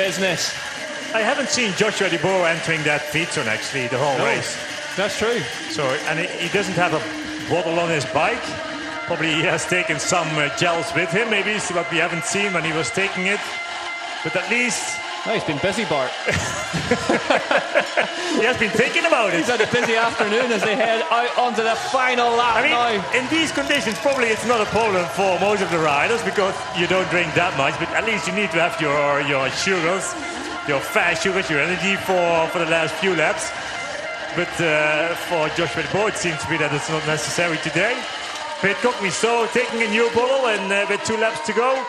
business. I haven't seen Joshua DeBoer entering that feed zone actually the whole race. That's true. So, and he doesn't have a bottle on his bike. Probably he has taken some gels with him, maybe, so what we haven't seen when he was taking it. But at least... Oh, he's been busy, Bart. He has been thinking about it. He's had a busy afternoon as they head out onto the final lap now. In these conditions, probably it's not a problem for most of the riders because you don't drink that much, but at least you need to have your sugars, your fast sugars, your energy for the last few laps. But for Joshua DeBoer, it seems to be that it's not necessary today. Pidcock, we saw taking a new bottle and with 2 laps to go.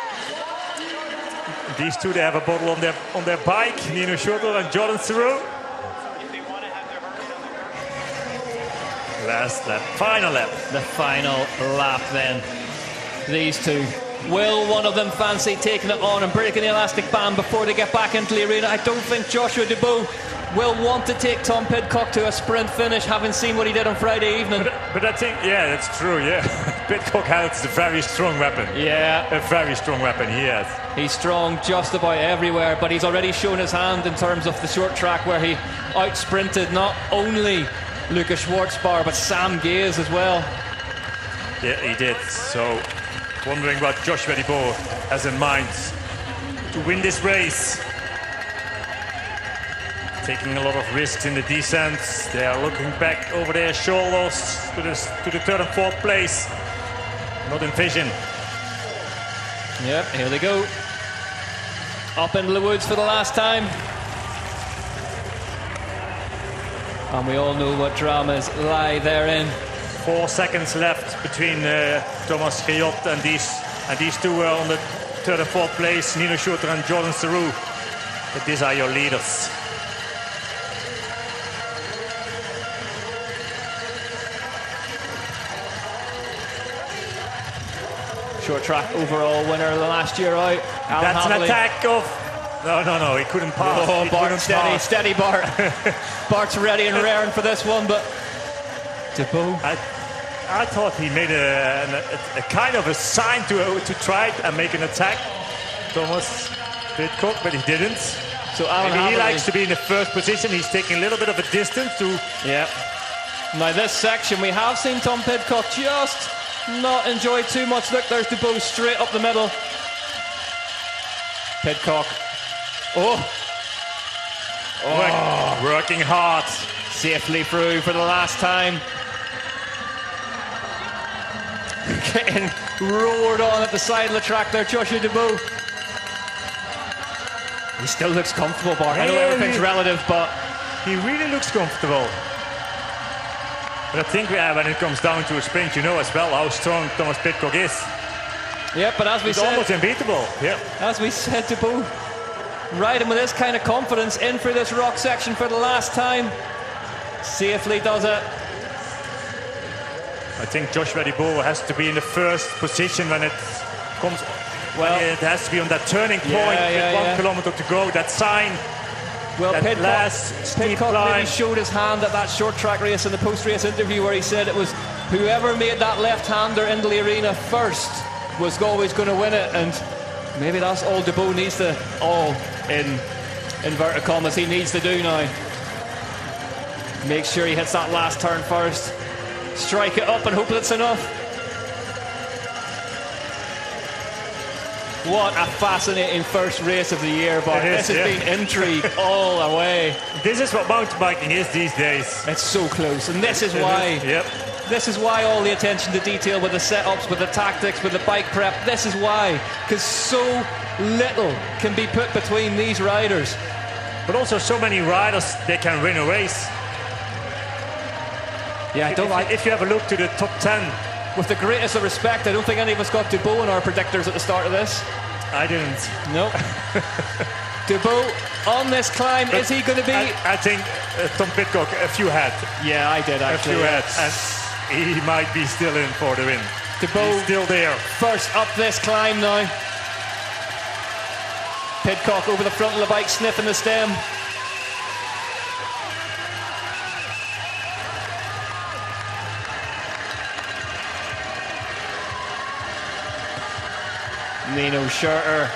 These two, they have a bottle on their bike, Nino Schurter and Jordan Theroux. Last lap, final lap. The final lap then. These two. Will one of them fancy taking it on and breaking the elastic band before they get back into the arena? I don't think Joshua DeBoer will want to take Tom Pidcock to a sprint finish, having seen what he did on Friday evening. But I think, yeah, that's true, yeah. Pidcock has a very strong weapon. Yeah. A very strong weapon, he has. He's strong just about everywhere, but he's already shown his hand in terms of the short track where he out-sprinted not only Lucas Schwarzbar, but Sam Gaze as well. Yeah, he did. So, wondering what Joshua DeBoer has in mind to win this race. Taking a lot of risks in the descents. They are looking back over their shoulders to the 3rd and 4th place. Not in vision. Yep, here they go. Up into the woods for the last time. And we all know what dramas lie therein. 4 seconds left between Thomas Riot and these two are on the 3rd and 4th place. Nino Schurter and Jordan Theroux. But these are your leaders. Short track overall winner of the last year out. Alan That's Hamley. An attack of... No, he couldn't pass. Oh, Bart, steady Bart. Bart's ready and raring for this one, but... DeBoer. I thought he made a kind of a sign to try and make an attack. Thomas Pidcock, but he didn't. So Alan Maybe Hamley, he likes to be in the first position. He's taking a little bit of a distance to... Yeah. Now this section, we have seen Tom Pidcock just... not enjoy too much. Look, there's DeBoer straight up the middle. Pidcock. Working hard. Safely through for the last time. Getting roared on at the side of the track there, Joshua DeBoer. He still looks comfortable, Bart. I know everything's relative, but... he really looks comfortable. But I think when it comes down to a sprint, you know as well how strong Thomas Pidcock is. Yeah, but as we He's said... almost unbeatable, yeah. As we said, DeBoer riding with this kind of confidence in for this rock section for the last time. Safely does it. I think Joshua DeBoer has to be in the first position when it comes... Well, it has to be on that turning point with 1 kilometer to go, that sign. Well, Pidcock maybe showed his hand at that short track race in the post-race interview where he said it was whoever made that left-hander into the arena first was always going to win it, and maybe that's all DeBoer needs to, in inverted commas, he needs to do now. Make sure he hits that last turn first. Strike it up and hope it's enough. What a fascinating first race of the year, Bart. This has been intrigue all the way. This is what mountain biking is these days. It's so close, and this is why. This is why all the attention to detail with the setups, with the tactics, with the bike prep. This is why, because so little can be put between these riders. But also so many riders, they can win a race. Yeah, if you have a look to the top 10. With the greatest of respect, I don't think any of us got DeBoer in our predictors at the start of this. I didn't. Nope. DeBoer on this climb, but is he going to be... I think Tom Pidcock, a few had. Yeah, I did actually. A few had, and he might be still in for the win. DeBoer He's still there. First up this climb now. Pidcock over the front of the bike, sniffing the stem. Nino Schurter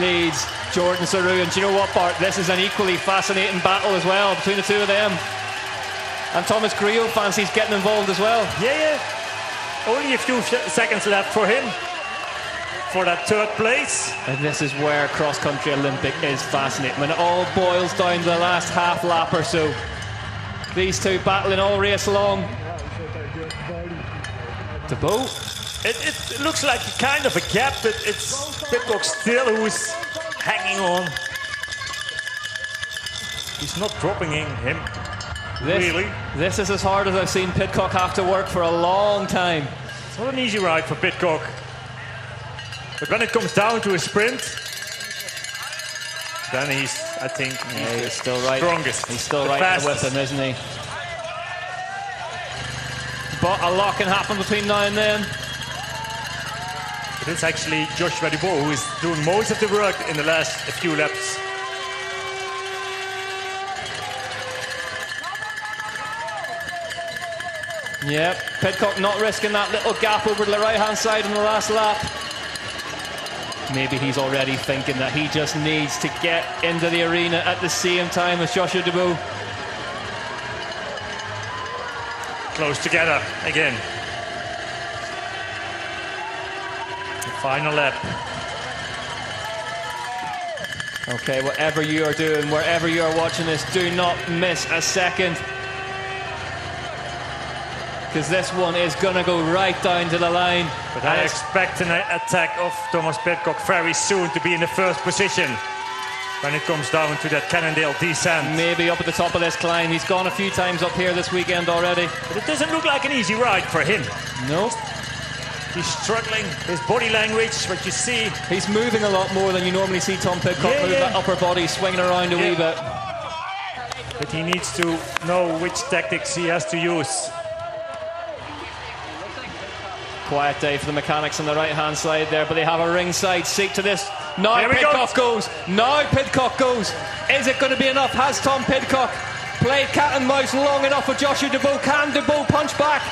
leads Jordan Saru, and do you know what, Bart? This is an equally fascinating battle as well between the two of them. And Thomas Grillo fancies getting involved as well. Yeah. Only a few seconds left for him for that third place. And this is where cross-country Olympic is fascinating, when it all boils down to the last half lap or so. These two battling all race long. De Bo. It looks like kind of a gap, but it's Pidcock still who's hanging on. He's not dropping him. Really? This is as hard as I've seen Pidcock have to work for a long time. It's not an easy ride for Pidcock. But when it comes down to a sprint, then he's, I think, he's still right. Strongest. He's still right with him, isn't he? But a lot can happen between now and then. But it's actually Joshua Dubois who is doing most of the work in the last few laps. Yep, Pidcock not risking that little gap over to the right-hand side in the last lap. Maybe he's already thinking that he just needs to get into the arena at the same time as Joshua Dubois. Close together again. The final lap. Okay, whatever you are doing, wherever you are watching this, do not miss a second. Because this one is going to go right down to the line. But I expect an attack of Thomas Pidcock very soon to be in the first position when it comes down to that Cannondale descent. Maybe up at the top of this climb. He's gone a few times up here this weekend already. But it doesn't look like an easy ride for him. No. He's struggling. His body language, what you see. He's moving a lot more than you normally see Tom Pidcock move. That upper body swinging around a wee bit. But he needs to know which tactics he has to use. Quiet day for the mechanics on the right-hand side there, but they have a ringside seat to this. Now Pidcock goes. Now Pidcock goes. Is it going to be enough? Has Tom Pidcock played cat and mouse long enough with Joshua Dubois? Can Dubois punch back?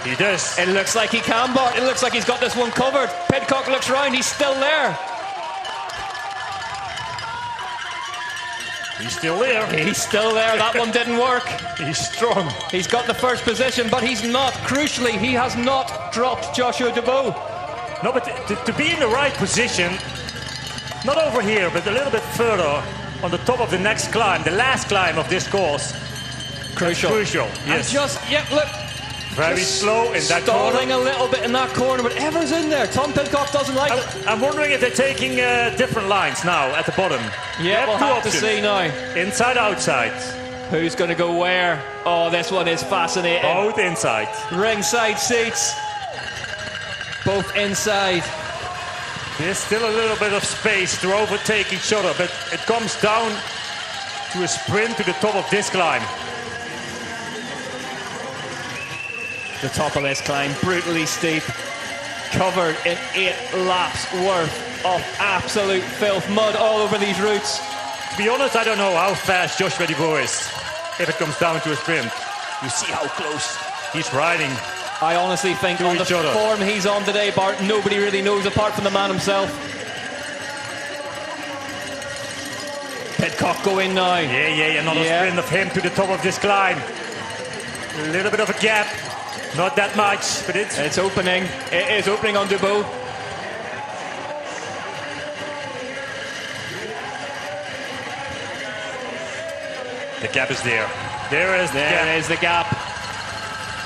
He does. It looks like he can, but it looks like he's got this one covered. Pidcock looks round. He's still there. He's still there. He's still there. That one didn't work. He's strong. He's got the first position, but he's not, crucially, he has not dropped Joshua Dubois. No, but to be in the right position, not over here, but a little bit further on the top of the next climb, the last climb of this course. Crucial. Crucial, yes. And look. Very slow in that corner. Stalling a little bit in that corner, but Ever's in there. Tom Pidcock doesn't like it. I'm wondering if they're taking different lines now at the bottom. Yeah, we'll have to see now. Inside, outside. Who's going to go where? Oh, this one is fascinating. Both inside. Ringside seats. Both inside. There's still a little bit of space to overtake each other, but it comes down to a sprint to the top of this climb. The top of this climb, brutally steep, covered in 8 laps worth of absolute filth, mud all over these routes. To be honest, I don't know how fast Joshua Dubois is if it comes down to a sprint. You see how close he's riding. I honestly think on the form he's on today, Bart, nobody really knows apart from the man himself. Pidcock going now. Yeah, another sprint of him to the top of this climb. A little bit of a gap. Not that much, but it's opening. It is opening on Dubois. The gap is there. There is the gap.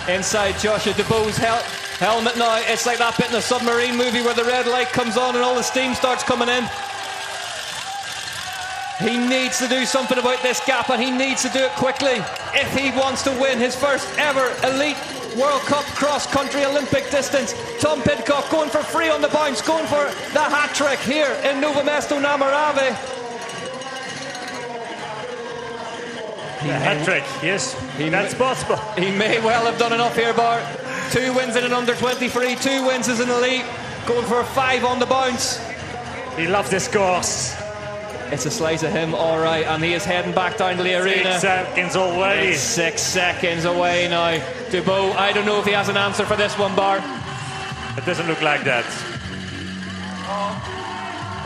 Inside Joshua Dubois' helmet now. It's like that bit in the submarine movie where the red light comes on and all the steam starts coming in. He needs to do something about this gap, and he needs to do it quickly if he wants to win his first ever elite World Cup cross-country Olympic distance. Tom Pidcock going for free on the bounce, going for the hat-trick here in Nove, Mesto, Nove. The hat-trick, yes, that's possible. He may well have done enough here, Bart. 2 wins in an under-23, 2 wins as an elite, going for a 5 on the bounce. He loves this course. It's a slice of him, all right, and he is heading back down to the arena. 6 seconds away. It's 6 seconds away now. Dubois, I don't know if he has an answer for this one, Bart. It doesn't look like that.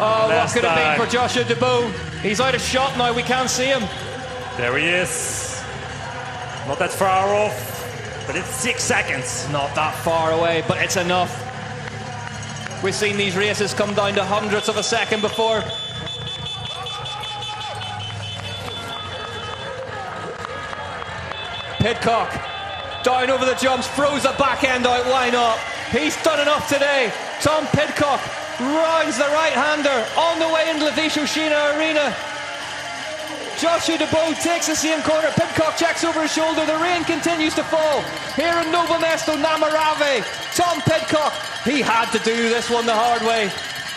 Oh, Last what could it time. be for Joshua DeBow? He's out of shot now, we can't see him. There he is. Not that far off, but it's 6 seconds. Not that far away, but it's enough. We've seen these races come down to hundredths of a second before. Pidcock, down over the jumps, throws the back end out, why not? He's done enough today. Tom Pidcock rounds the right-hander on the way into the Vysočina Arena. Joshua DeBow takes the same corner. Pidcock checks over his shoulder. The rain continues to fall. Here in Nove, Mesto, Namarave. Tom Pidcock, he had to do this one the hard way.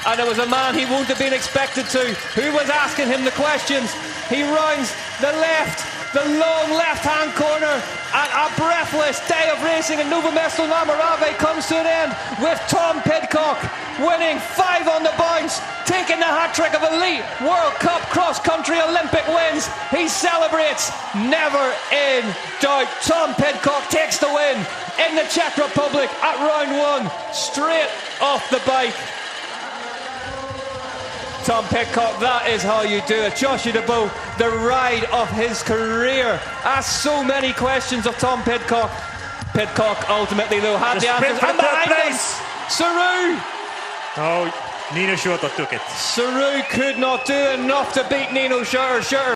And it was a man he wouldn't have been expected to. Who was asking him the questions? He rounds the left, the long left-hand corner. And a breathless day of racing in Nove, Mesto, Namarave comes to an end with Tom Pidcock winning 5 on the bounce, taking the hat-trick of elite World Cup cross-country Olympic wins. He celebrates, never in doubt. Tom Pidcock takes the win in the Czech Republic at round 1, straight off the bike. Tom Pidcock, that is how you do it. Joshua DeBow, the ride of his career. Asked so many questions of Tom Pidcock. Pidcock ultimately, though, had the answers. And behind him, Saru. Oh, Nino Schurter took it. Saru could not do enough to beat Nino Schurter.